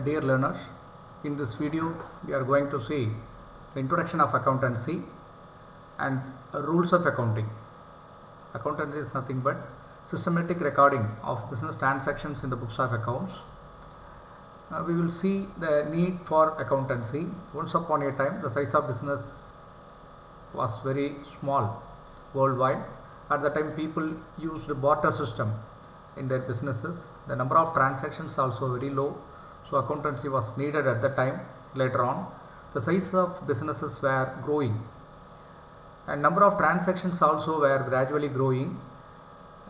Dear learners, in this video we are going to see the introduction of accountancy and rules of accounting. Accountancy is nothing but systematic recording of business transactions in the books of accounts. We will see the need for accountancy. Once upon a time, the size of business was very small worldwide. At the time, people used the barter system in their businesses. The number of transactions also very low, so accountancy was needed at the time. Later on, the size of businesses were growing and number of transactions also were gradually growing,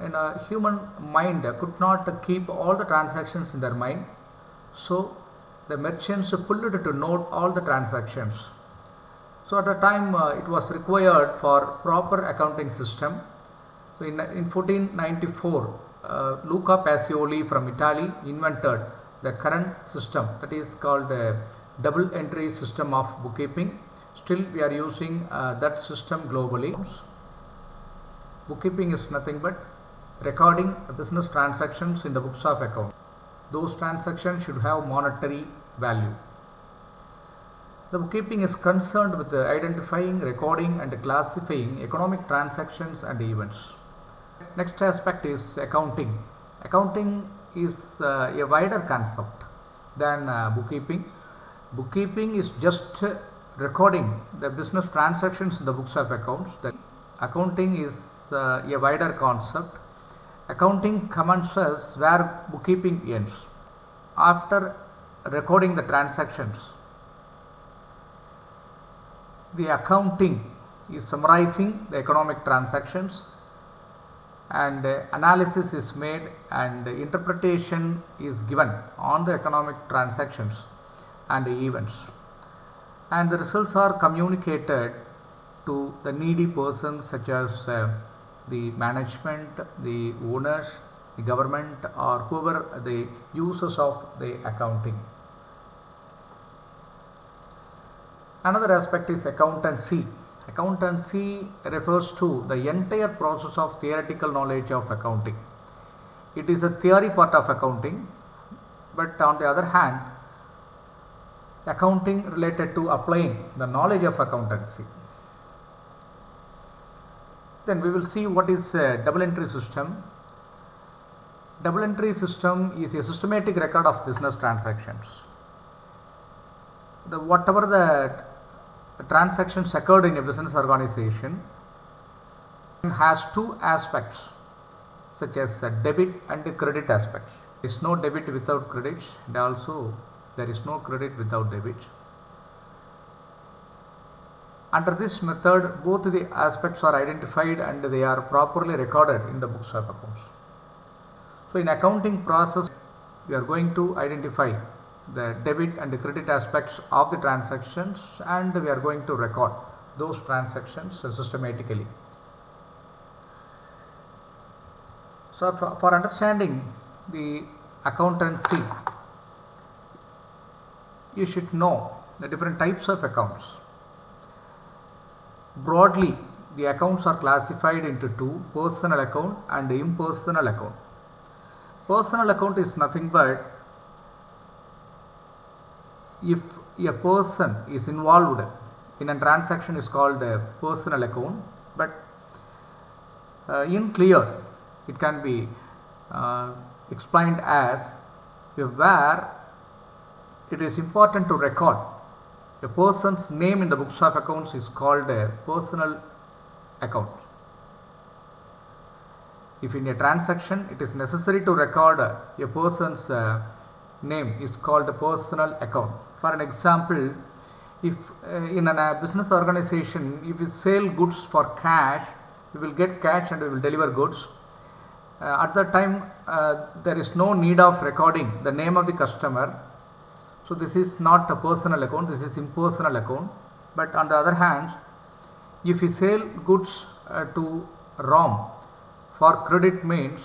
and a human mind could not keep all the transactions in their mind, so the merchants pulled to note all the transactions. So at the time it was required for proper accounting system. So in 1494 Luca Pacioli from Italy invented the current system, that is called the double entry system of bookkeeping. Still we are using that system globally. Bookkeeping is nothing but recording business transactions in the books of account. Those transactions should have monetary value. The bookkeeping is concerned with identifying, recording and classifying economic transactions and events. Next aspect is accounting. Accounting is a wider concept than bookkeeping. Bookkeeping is just recording the business transactions in the books of accounts. The accounting is a wider concept. Accounting commences where bookkeeping ends. After recording the transactions, the accounting is summarizing the economic transactions, and analysis is made and interpretation is given on the economic transactions and events, and the results are communicated to the needy persons such as the management, the owners, the government, or whoever the users of the accounting. Another aspect is accountancy. Accountancy refers to the entire process of theoretical knowledge of accounting. It is a theory part of accounting, but on the other hand, accounting related to applying the knowledge of accountancy. Then we will see what is a double entry system. Double entry system is a systematic record of business transactions. Whatever the transactions occurred in a business organization has two aspects, such as debit and credit aspects. There is no debit without credit, and also there is no credit without debit. Under this method, both the aspects are identified and they are properly recorded in the books of accounts. So in accounting process, we are going to identify the debit and the credit aspects of the transactions, and we are going to record those transactions systematically. So for understanding the accountancy, you should know the different types of accounts. Broadly, the accounts are classified into two: personal account and impersonal account. Personal account is nothing but if a person is involved in a transaction is called a personal account, but in clear it can be explained as where it is important to record a person's name in the books of accounts is called a personal account. If in a transaction it is necessary to record a person's name is called a personal account. For an example, if in a business organization, if you sell goods for cash, you will get cash and you will deliver goods. At that time, there is no need of recording the name of the customer. So this is not a personal account, this is impersonal account. But on the other hand, if you sell goods to ROM for credit means,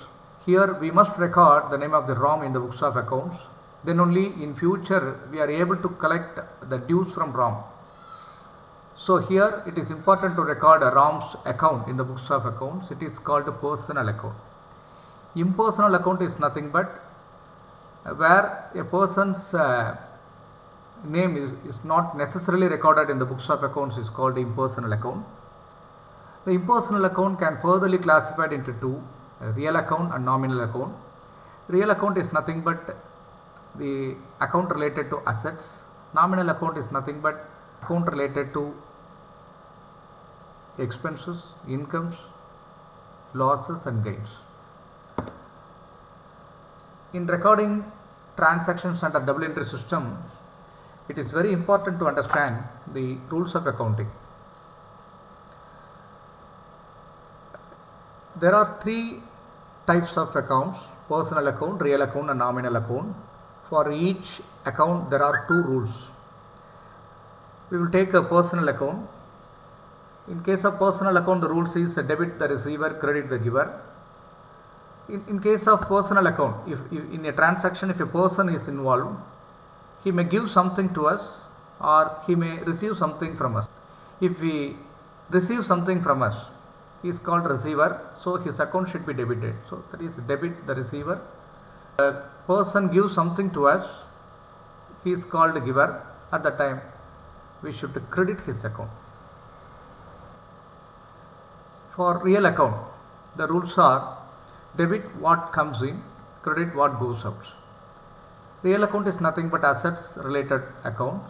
here we must record the name of the ROM in the books of accounts. Then only in future we are able to collect the dues from ROM. So here it is important to record a ROM's account in the books of accounts. It is called a personal account. Impersonal account is nothing but where a person's name is not necessarily recorded in the books of accounts is called impersonal account. The impersonal account can furtherly classified into two, real account and nominal account. Real account is nothing but the account related to assets. Nominal account is nothing but account related to expenses, incomes, losses and gains. In recording transactions under double entry system, it is very important to understand the rules of accounting. There are three types of accounts: personal account, real account and nominal account. For each account there are two rules. We will take a personal account. In case of personal account, the rules is debit the receiver, credit the giver. In case of personal account, if in a transaction if a person is involved, he may give something to us or he may receive something from us. If we receive something from us, he is called receiver, so his account should be debited. So that is debit the receiver. The person gives something to us, he is called giver. At that time we should credit his account. For real account, the rules are debit what comes in, credit what goes out. Real account is nothing but assets related account.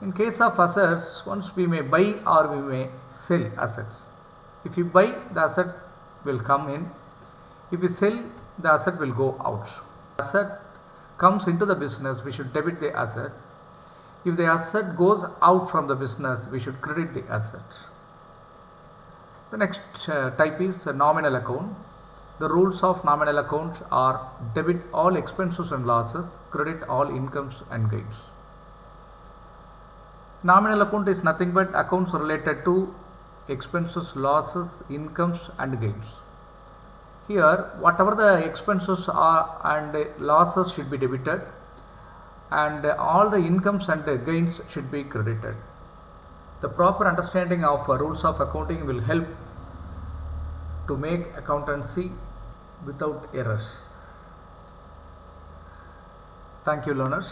In case of assets, once we may buy or we may sell assets. If you buy, the asset will come in. If you sell, the asset will go out. Asset comes into the business, we should debit the asset. If the asset goes out from the business, we should credit the asset. The next type is a nominal account. The rules of nominal accounts are debit all expenses and losses, credit all incomes and gains. Nominal account is nothing but accounts related to expenses, losses, incomes and gains. Here whatever the expenses are and losses should be debited and all the incomes and gains should be credited. The proper understanding of rules of accounting will help to make accountancy without errors. Thank you, learners.